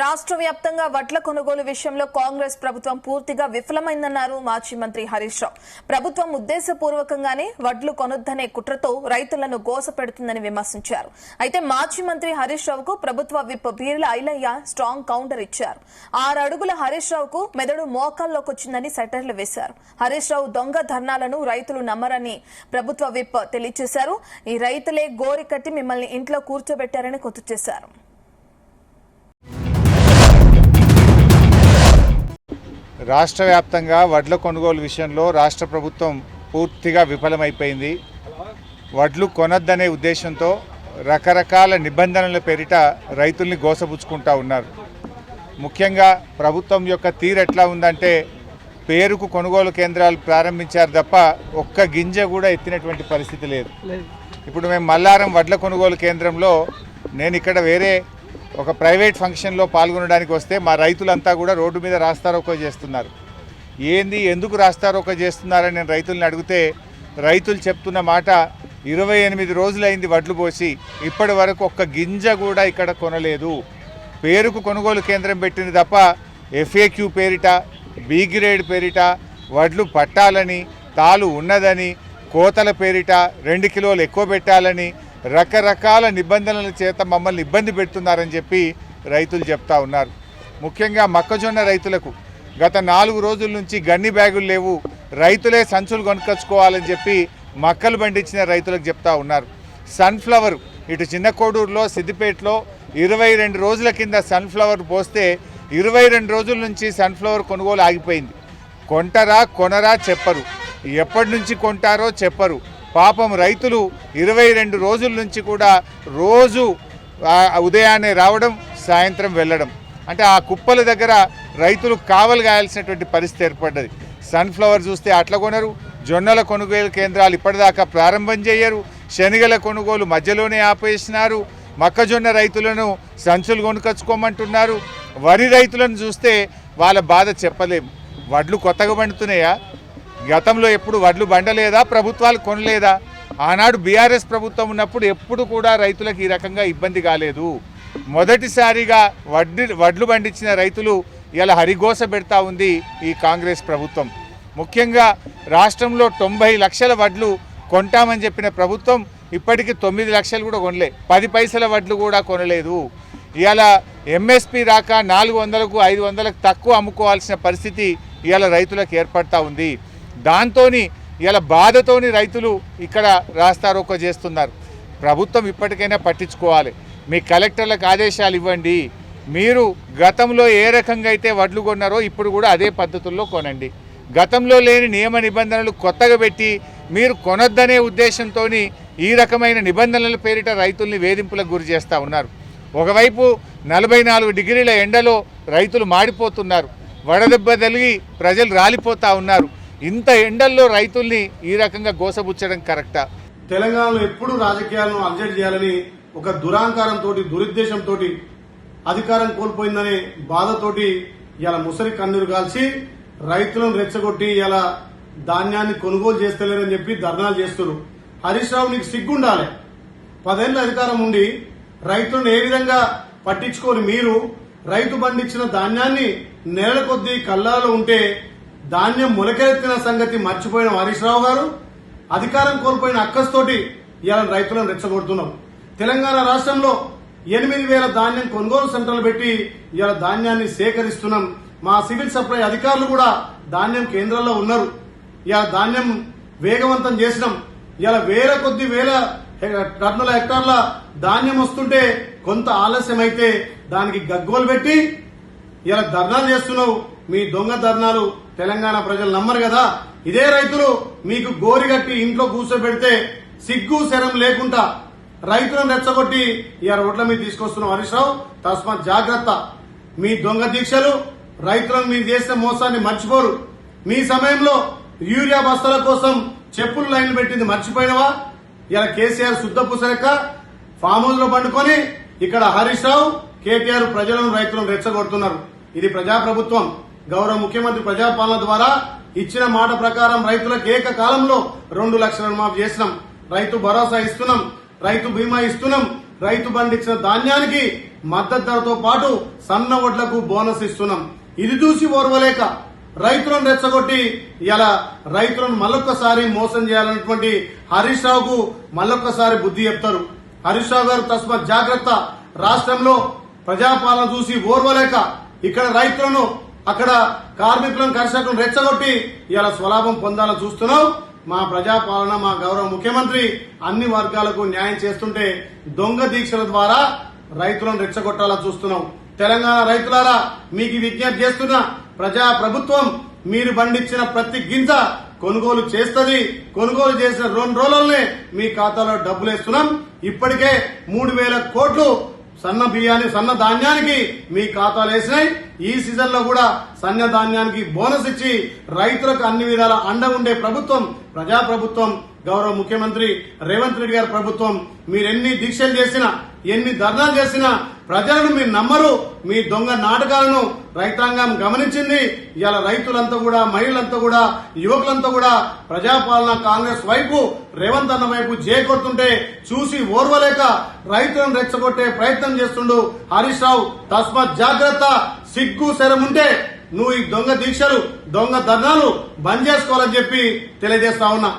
రాష్ట్ర వ్యాప్తంగా వడ్ల కొనుగోలు విషయంలో కాంగ్రెస్ ప్రభుత్వం పూర్తిగా విఫలమైందన్నారు మాజీ మంత్రి హరీష్ రావు. ప్రభుత్వం ఉద్దేశపూర్వకంగానే వడ్లు కొనొద్దనే కుట్రతో రైతులను గోసపెడుతుందని విమర్శించారు. అయితే మాజీ మంత్రి హరీష్ రావుకు ప్రభుత్వ whip Beerla Ailaiah strong counter ఇచ్చారు. 6 అడుగుల హరీష్ రావుకు మెదడు మోకాల్లోకొచ్చిందని సెటర్లు వేశారు. హరీష్ రావు దొంగ ధర్నాలను రైతులు నమ్మరని ప్రభుత్వ విప్ తెలియజేశారు. ఈ రైతులే గోరి కట్టి మిమ్మల్ని ఇంట్లో కూర్చోబెట్టారని గుర్తు చేశారు. రాష్ట్ర వ్యాప్తంగా వడ్ల కొనుగోలు విషయంలో రాష్ట్ర ప్రభుత్వం పూర్తిగా విఫలమైపోయింది. వడ్లు కొనొద్దనే ఉద్దేశంతో రకరకాల నిబంధనల పేరిట రైతుల్ని గోసపుచ్చుకుంటా ఉన్నారు. ముఖ్యంగా ప్రభుత్వం యొక్క తీరు ఎట్లా ఉందంటే పేరుకు కొనుగోలు కేంద్రాలు ప్రారంభించారు తప్ప ఒక్క గింజ కూడా ఎత్తినటువంటి పరిస్థితి లేదు. ఇప్పుడు మేము మల్లారం వడ్ల కొనుగోలు కేంద్రంలో నేను ఇక్కడ వేరే ఒక ప్రైవేట్ ఫంక్షన్లో పాల్గొనడానికి వస్తే మా రైతులంతా కూడా రోడ్డు మీద రాస్తారోకో చేస్తున్నారు. ఎందుకు రాస్తారోకో చేస్తున్నారని నేను రైతుల్ని అడిగితే రైతులు చెప్తున్న మాట 28 రోజులైంది వడ్లు పోసి ఇప్పటి వరకు ఒక్క గింజ కూడా ఇక్కడ కొనలేదు. పేరుకు కొనుగోలు కేంద్రం పెట్టింది తప్ప FAQ పేరిట బి గ్రేడ్ పేరిట వడ్లు పట్టాలని, తాలు ఉన్నదని, కోతల పేరిట 2 కిలోలు ఎక్కువ పెట్టాలని రకరకాల నిబంధనల చేత మమ్మల్ని ఇబ్బంది పెడుతున్నారని చెప్పి రైతులు చెప్తా ఉన్నారు. ముఖ్యంగా మొక్కజొన్న రైతులకు గత 4 రోజుల నుంచి గన్ని బ్యాగులు లేవు, రైతులే సంచులు కొనుక్కొచ్చుకోవాలని చెప్పి మక్కలు పండించిన రైతులకు చెప్తా ఉన్నారు. సన్ఫ్లవర్ ఇటు చిన్నకోడూరులో, సిద్దిపేటలో 22 రోజుల కింద సన్ఫ్లవర్ పోస్తే 22 రోజుల నుంచి సన్ఫ్లవర్ కొనుగోలు ఆగిపోయింది. కొంటరా కొనరా చెప్పరు, ఎప్పటి నుంచి కొంటారో చెప్పరు. పాపం రైతులు 22 రోజుల నుంచి కూడా రోజు ఉదయాన్నే రావడం, సాయంత్రం వెళ్ళడం, అంటే ఆ కుప్పల దగ్గర రైతులు కావలు గాయాల్సినటువంటి పరిస్థితి ఏర్పడ్డది. సన్ఫ్లవర్ చూస్తే అట్లా కొనరు, జొన్నల కొనుగోలు కేంద్రాలు ఇప్పటిదాకా ప్రారంభం చేయరు, శనగల కొనుగోలు మధ్యలోనే ఆపేసినారు, మొక్కజొన్న రైతులను సంచులు కొనుకొచ్చుకోమంటున్నారు. వరి రైతులను చూస్తే వాళ్ళ బాధ చెప్పలేము. వడ్లు కొత్తగా పండుతున్నాయా? గతంలో ఎప్పుడు వడ్లు బండలేదా? ప్రభుత్వాలు కొనలేదా? ఆనాడు బీఆర్ఎస్ ప్రభుత్వం ఉన్నప్పుడు ఎప్పుడు కూడా రైతులకు ఈ రకంగా ఇబ్బంది కాలేదు. మొదటిసారిగా వడ్లు పండించిన రైతులు ఇలా హరిగోస పెడతా ఉంది ఈ కాంగ్రెస్ ప్రభుత్వం. ముఖ్యంగా రాష్ట్రంలో 90 లక్షల వడ్లు కొంటామని చెప్పిన ప్రభుత్వం ఇప్పటికీ 9 లక్షలు కూడా కొనలే, 10 పైసల వడ్లు కూడా కొనలేదు. ఇలా MSP రాక 400కు 500కు తక్కువ అమ్ముకోవాల్సిన పరిస్థితి ఇవాళ రైతులకు ఏర్పడతా ఉంది. దాంతో ఇలా బాధతోని రైతులు ఇక్కడ రాస్తారోకో చేస్తున్నారు. ప్రభుత్వం ఇప్పటికైనా పట్టించుకోవాలి. మీ కలెక్టర్లకు ఆదేశాలు ఇవ్వండి. మీరు గతంలో ఏ రకంగా అయితే వడ్లు కొన్నారో ఇప్పుడు కూడా అదే పద్ధతుల్లో కొనండి. గతంలో లేని నియమ నిబంధనలు కొత్తగా పెట్టి మీరు కొనొద్దనే ఉద్దేశంతో ఈ రకమైన నిబంధనల పేరిట రైతుల్ని వేధింపులకు గురి చేస్తూ ఉన్నారు. ఒకవైపు 44 డిగ్రీల ఎండలో రైతులు మాడిపోతున్నారు, వడదెబ్బ తగిలి ప్రజలు రాలిపోతూ ఉన్నారు. ఇంత ఎండల్లో రైతుల్ని ఈ రకంగా గోసబుచ్చడం కరెక్టా? తెలంగాణలో ఎప్పుడు రాజకీయాలను అడ్జస్ట్ చేయాలని ఒక దురాంకారంతో, దురుద్దేశంతో అధికారం కోల్పోయిందనే బాధతోటి ఇలా ముసరి కన్నీరు కాల్చి రైతులను రెచ్చగొట్టి ఇలా ధాన్యాన్ని కొనుగోలు చేస్తలేరని చెప్పి ధర్నాలు చేస్తున్నారు. హరీష్ రావు, నీకు సిగ్గుండాలి. 10 ఏళ్ల అధికారం ఉండి రైతులను ఏ విధంగా పట్టించుకొని మీరు రైతు పండించిన ధాన్యాన్ని నెలల కొద్దీ కల్లాలో ఉంటే ధాన్యం మొలకెత్తిన సంగతి మర్చిపోయిన హరీష్ రావు గారు అధికారం కోల్పోయిన అక్కస్తోటి ఇవాళ రైతులను రెచ్చగొడుతున్నాం. తెలంగాణ రాష్ట్రంలో 8,000 ధాన్యం కొనుగోలు సెంటర్లు పెట్టి ఇవాళ ధాన్యాన్ని సేకరిస్తున్నాం. మా సివిల్ సప్లై అధికారులు కూడా ధాన్యం కేంద్రాల్లో ఉన్నారు. ఇవాళ ధాన్యం వేగవంతం చేసినాం. ఇవాళ వేల టన్నుల హెక్టార్ల ధాన్యం వస్తుంటే కొంత ఆలస్యం అయితే దానికి గగ్గోలు పెట్టి ఇలా ధర్నాలు చేస్తున్నావు. మీ దొంగ ధర్నాలు తెలంగాణ ప్రజలు నమ్మరు కదా. ఇదే రైతులు మీకు గోరిగట్టి ఇంట్లో కూర్చోబెడితే సిగ్గు శరం లేకుండా రైతులను రెచ్చగొట్టి ఇలా రోడ్ల మీద తీసుకొస్తున్నాం. హరీష్ రావు, తస్మాత్ జాగ్రత్త. మీ దొంగ దీక్షలు రైతులను మీరు చేసిన మోసాన్ని మర్చిపోరు. మీ సమయంలో యూరియా బస్తాల కోసం చెప్పులు లైన్లు పెట్టింది మర్చిపోయినవా? ఇలా కేసీఆర్ శుద్ధపూసలెక్క ఫామ్ హౌస్ లో పండుకొని ఇక్కడ హరీష్ రావు, కేటీఆర్ ప్రజలను, రైతులను రెచ్చగొడుతున్నారు. ఇది ప్రజాప్రభుత్వం. గౌరవ ముఖ్యమంత్రి ప్రజాపాలన ద్వారా ఇచ్చిన మాట ప్రకారం రైతులకు ఏకకాలంలో 2 లక్షల రుణమాఫీ చేసినాం. రైతు భరోసా ఇస్తున్నాం, రైతు బీమా ఇస్తున్నాం. రైతు పండించిన ధాన్యానికి మద్దతు ధరతో పాటు సన్న వడ్లకు బోనస్ ఇస్తున్నాం. ఇది చూసి ఓర్వలేక రైతులను రెచ్చగొట్టి ఇలా రైతులను మళ్ళొక్కసారి మోసం చేయాలన్నటువంటి హరీష్ రావుకు మళ్ళొక్కసారి బుద్ధి చెప్తారు. హరీష్ రావు గారు తస్మాత్ జాగ్రత్త. రాష్ట్రంలో ప్రజాపాలన చూసి ఓర్వలేక ఇక్కడ రైతులను అక్కడ కార్మికులను కర్షకులను రెచ్చగొట్టి ఇలా స్వలాభం పొందాలని చూస్తున్నాం. మా ప్రజాపాలన మా గౌరవ ముఖ్యమంత్రి అన్ని వర్గాలకు న్యాయం చేస్తుంటే దొంగ దీక్షల ద్వారా రైతులను రెచ్చగొట్టాలని చూస్తున్నాం. తెలంగాణ రైతులారా మీకు విజ్ఞప్తి చేస్తున్న ప్రజా ప్రభుత్వం మీరు పండించిన ప్రతి గింజ కొనుగోలు చేస్తుంది. కొనుగోలు చేసిన 2 రోజులనే మీ ఖాతాలో డబ్బులు వేస్తున్నాం. ఇప్పటికే 3,000 కోట్లు సన్న బియ్యాన్ని సన్న ధాన్యానికి మీ ఖాతాలు వేసినాయి. ఈ సీజన్ లో కూడా సన్న ధాన్యానికి బోనస్ ఇచ్చి రైతులకు అన్ని విధాల అండ ఉండే ప్రభుత్వం ప్రజా ప్రభుత్వం గౌరవ ముఖ్యమంత్రి రేవంత్ రెడ్డి గారి ప్రభుత్వం. మీరెన్ని దీక్షలు చేసినా ఎన్ని ధర్నాలు చేసినా ప్రజలను మీరు నమ్మరు. మీ దొంగ నాటకాలను రైతాంగం గమనించింది. ఇవాళ రైతులంతా కూడా మహిళలంతా కూడా యువకులంతా కూడా ప్రజాపాలన కాంగ్రెస్ వైపు రేవంత్ అన్న వైపు చేకొడుతుంటే చూసి ఓర్వలేక రైతులను రెచ్చగొట్టే ప్రయత్నం చేస్తుండు హరీష్ రావు. తస్మాత్ జాగ్రత్త. సిగ్గు శరముంటే నువ్వు ఈ దొంగ దీక్షలు దొంగ ధర్నాలు బంద్ చేసుకోవాలని చెప్పి తెలియజేస్తా ఉన్నా.